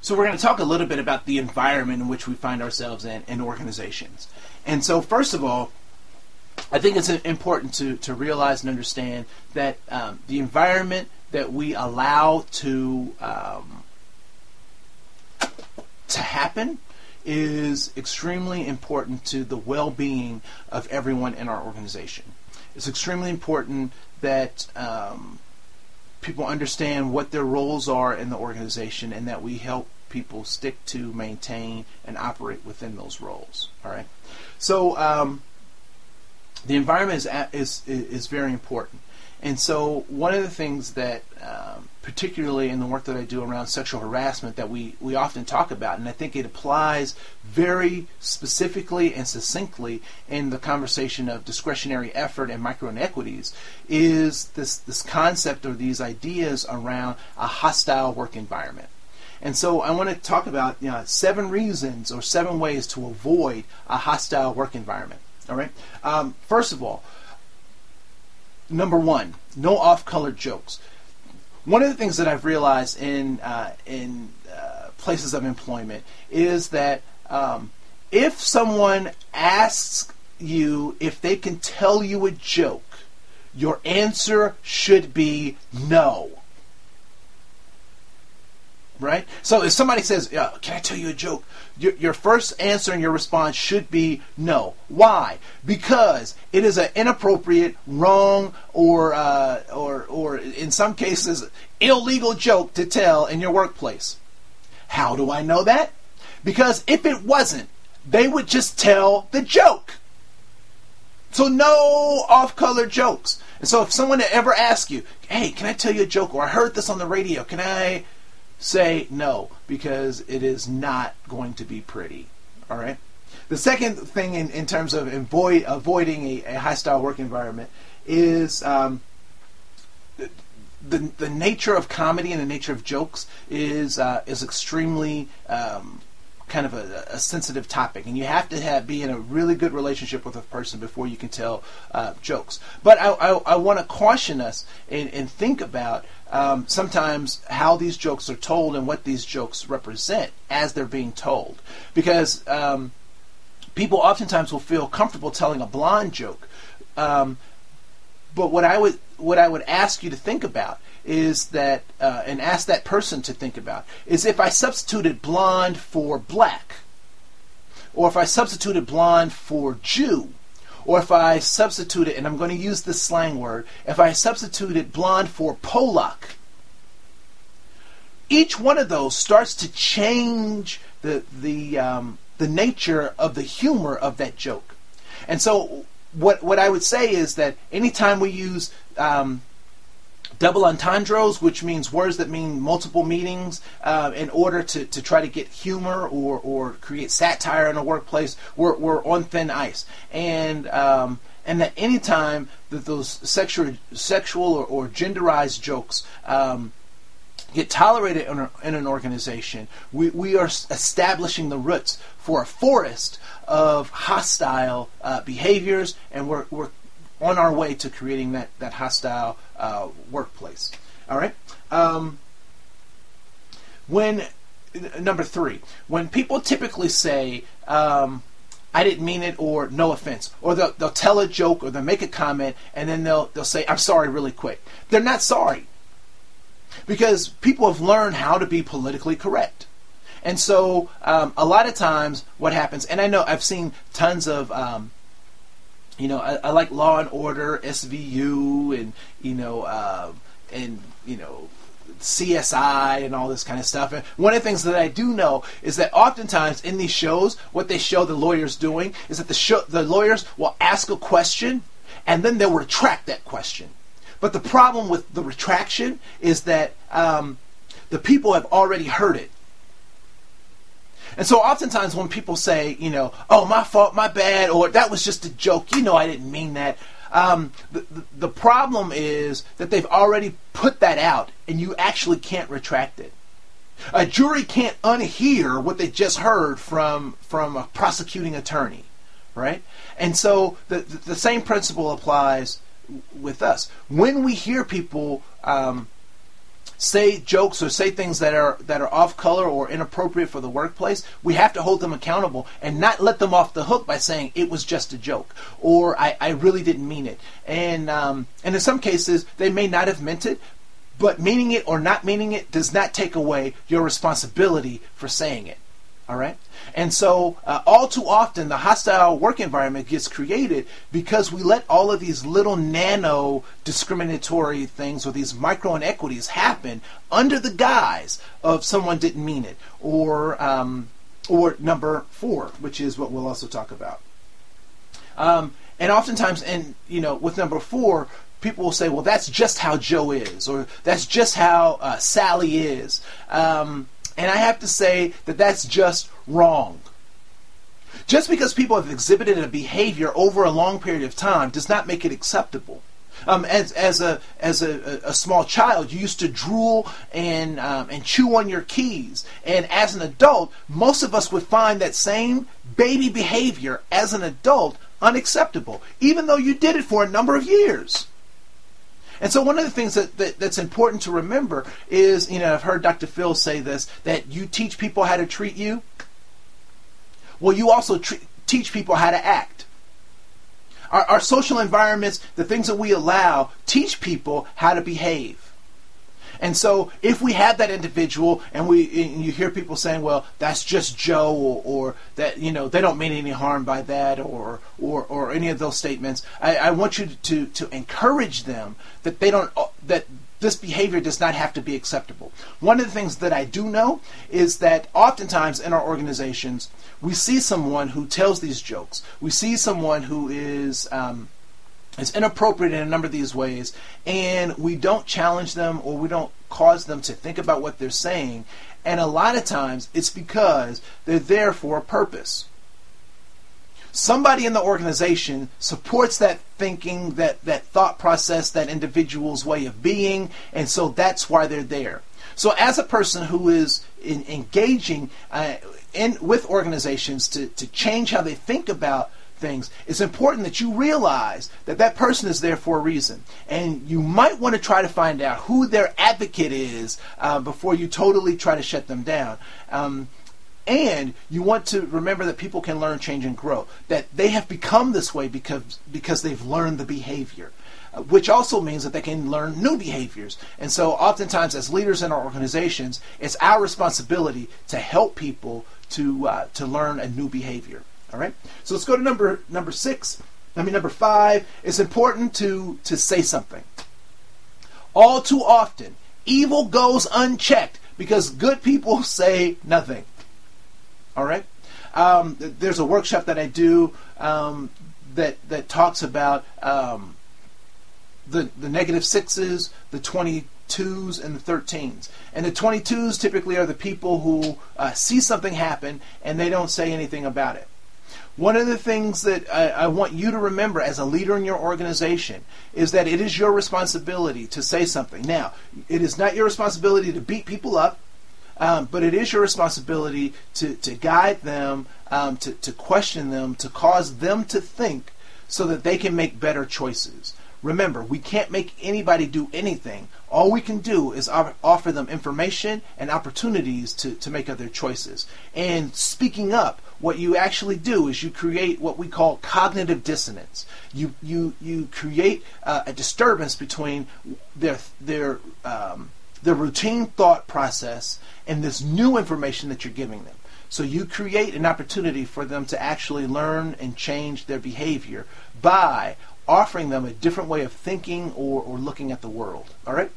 So we're going to talk a little bit about the environment in which we find ourselves in organizations. And so first of all, I think it's important to realize and understand that the environment that we allow to happen is extremely important to the well-being of everyone in our organization. It's extremely important that people understand what their roles are in the organization and that we help people stick to, maintain, and operate within those roles. All right. So the environment is very important. And so one of the things that, particularly in the work that I do around sexual harassment, that we often talk about, and I think it applies very specifically and succinctly in the conversation of discretionary effort and microinequities, is this concept or these ideas around a hostile work environment. And so I want to talk about 7 reasons or 7 ways to avoid a hostile work environment. All right. First of all, number 1, no off-color jokes. One of the things that I've realized in places of employment is that if someone asks you if they can tell you a joke, your answer should be no. Right? So if somebody says, can I tell you a joke? Your first answer and your response should be no. Why? Because it is an inappropriate, wrong, or in some cases, illegal joke to tell in your workplace. How do I know that? Because if it wasn't, they would just tell the joke. So no off-color jokes. And so if someone ever asks you, hey, can I tell you a joke? Or I heard this on the radio. Can I... say no, because it is not going to be pretty. All right. The second thing in terms of avoiding a hostile work environment is the nature of comedy and the nature of jokes is extremely kind of a sensitive topic, and you have to be in a really good relationship with a person before you can tell jokes. But I want to caution us and think about sometimes how these jokes are told and what these jokes represent as they're being told, because people oftentimes will feel comfortable telling a blonde joke, but what I would ask you to think about is that, and ask that person to think about, is if I substituted blonde for black, or if I substituted blonde for Jew, or if I substituted, and I'm going to use this slang word, if I substituted blonde for Polak, each one of those starts to change the nature of the humor of that joke. And so what I would say is that anytime we use double entendres, which means words that mean multiple meanings, in order to try to get humor or create satire in a workplace, we're on thin ice. And that any time that those sexual or genderized jokes get tolerated in an organization, we are establishing the roots for a forest of hostile behaviors, and we're on our way to creating that hostile workplace. All right. Number 3, when people typically say, "I didn't mean it," or "no offense," or they'll tell a joke or they'll make a comment and then they'll say, "I'm sorry," really quick. They're not sorry, because people have learned how to be politically correct. And so a lot of times what happens, and I know I've seen tons of I like Law and Order, SVU, and CSI and all this kind of stuff. And one of the things that I do know is that oftentimes in these shows, what they show the lawyers doing is that the lawyers will ask a question and then they'll retract that question. But the problem with the retraction is that the people have already heard it. And so oftentimes when people say, "Oh, my fault, my bad," or "that was just a joke, I didn't mean that," the problem is that they've already put that out and you actually can't retract it. A jury can't unhear what they just heard from a prosecuting attorney, right? And so the same principle applies with us. When we hear people say jokes or say things that are off color or inappropriate for the workplace, we have to hold them accountable and not let them off the hook by saying it was just a joke or I really didn't mean it. And in some cases, they may not have meant it, but meaning it or not meaning it does not take away your responsibility for saying it. All right? And so all too often the hostile work environment gets created because we let all of these little nano discriminatory things or these microinequities happen under the guise of someone didn't mean it. Or number 4, which is what we'll also talk about. And oftentimes, with number 4, people will say, well, that's just how Joe is, or that's just how Sally is. And I have to say that that's just wrong. Just because people have exhibited a behavior over a long period of time does not make it acceptable. As a small child, you used to drool and chew on your keys. And as an adult, most of us would find that same baby behavior as an adult unacceptable, even though you did it for a number of years. And so one of the things that's important to remember is, I've heard Dr. Phil say this, that you teach people how to treat you. Well, you also teach people how to act. Our social environments, the things that we allow, teach people how to behave. And so if we have that individual and you hear people saying, well, that's just Joe, or that, they don't mean any harm by that, or any of those statements, I want you to encourage them that that this behavior does not have to be acceptable. One of the things that I do know is that oftentimes in our organizations, we see someone who tells these jokes. We see someone who is inappropriate in a number of these ways, and we don't challenge them or we don't cause them to think about what they're saying. And a lot of times it's because they're there for a purpose. Somebody in the organization supports that thinking, that thought process, that individual's way of being, and so that's why they're there. So as a person who is engaging with organizations to change how they think about things, it's important that you realize that person is there for a reason. And you might want to try to find out who their advocate is before you totally try to shut them down. And you want to remember that people can learn, change, and grow. That they have become this way because they've learned the behavior, which also means that they can learn new behaviors. And so oftentimes as leaders in our organizations, it's our responsibility to help people to learn a new behavior. All right. So let's go to number 5. It's important to say something. All too often, evil goes unchecked because good people say nothing. All right. There's a workshop that I do that talks about the negative 6s, the 22s, and the 13s. And the 22s typically are the people who see something happen and they don't say anything about it. One of the things that I want you to remember as a leader in your organization is that it is your responsibility to say something. Now, it is not your responsibility to beat people up, but it is your responsibility to guide them, to question them, to cause them to think so that they can make better choices. Remember, we can't make anybody do anything. All we can do is offer them information and opportunities to make other choices. And speaking up, what you actually do is you create what we call cognitive dissonance. You create a disturbance between their routine thought process and this new information that you're giving them. So you create an opportunity for them to actually learn and change their behavior by offering them a different way of thinking or looking at the world. All right?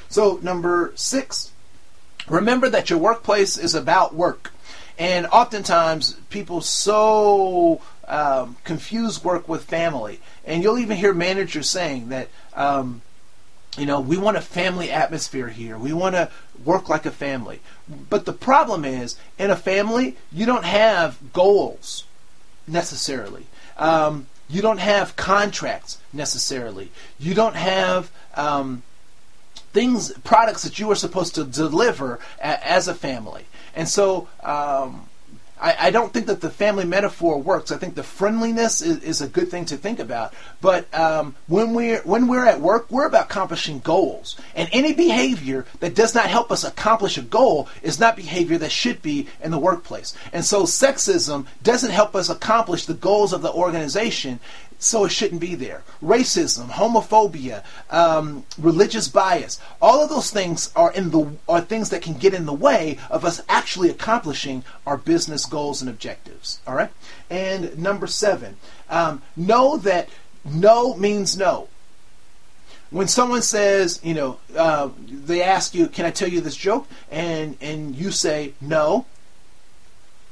So number 6, remember that your workplace is about work. And oftentimes people so confuse work with family. And you'll even hear managers saying that, we want a family atmosphere here. We want to work like a family. But the problem is, in a family, you don't have goals necessarily. You don't have contracts necessarily. You don't have products that you are supposed to deliver as a family. And so I don't think that the family metaphor works. I think the friendliness is a good thing to think about. But when we're at work, we're about accomplishing goals. And any behavior that does not help us accomplish a goal is not behavior that should be in the workplace. And so sexism doesn't help us accomplish the goals of the organization, so it shouldn't be there. Racism, homophobia, religious bias, all of those things are things that can get in the way of us actually accomplishing our business goals and objectives. All right? And number 7, know that no means no. When someone says, they ask you, can I tell you this joke? And you say no,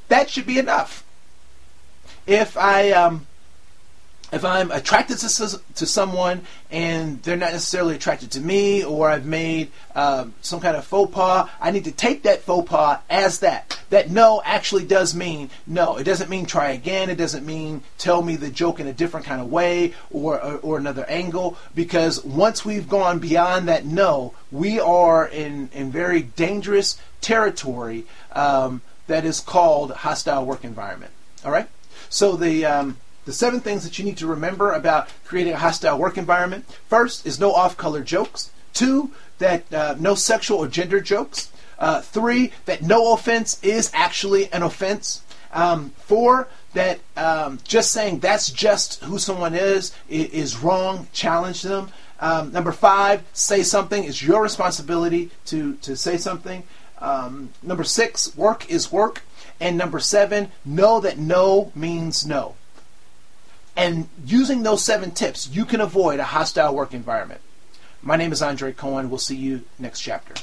that should be enough. If I'm attracted to someone and they're not necessarily attracted to me, or I've made some kind of faux pas, I need to take that faux pas as that. That no actually does mean no. It doesn't mean try again. It doesn't mean tell me the joke in a different kind of way or another angle. Because once we've gone beyond that no, we are in very dangerous territory that is called hostile work environment. All right? So the 7 things that you need to remember about creating a hostile work environment. First is no off-color jokes. 2, that no sexual or gender jokes. 3, that no offense is actually an offense. 4, that just saying that's just who someone is wrong. Challenge them. Number 5, say something. It's your responsibility to say something. Number 6, work is work. And number 7, know that no means no. And using those 7 tips, you can avoid a hostile work environment. My name is Andre Koen. We'll see you next chapter.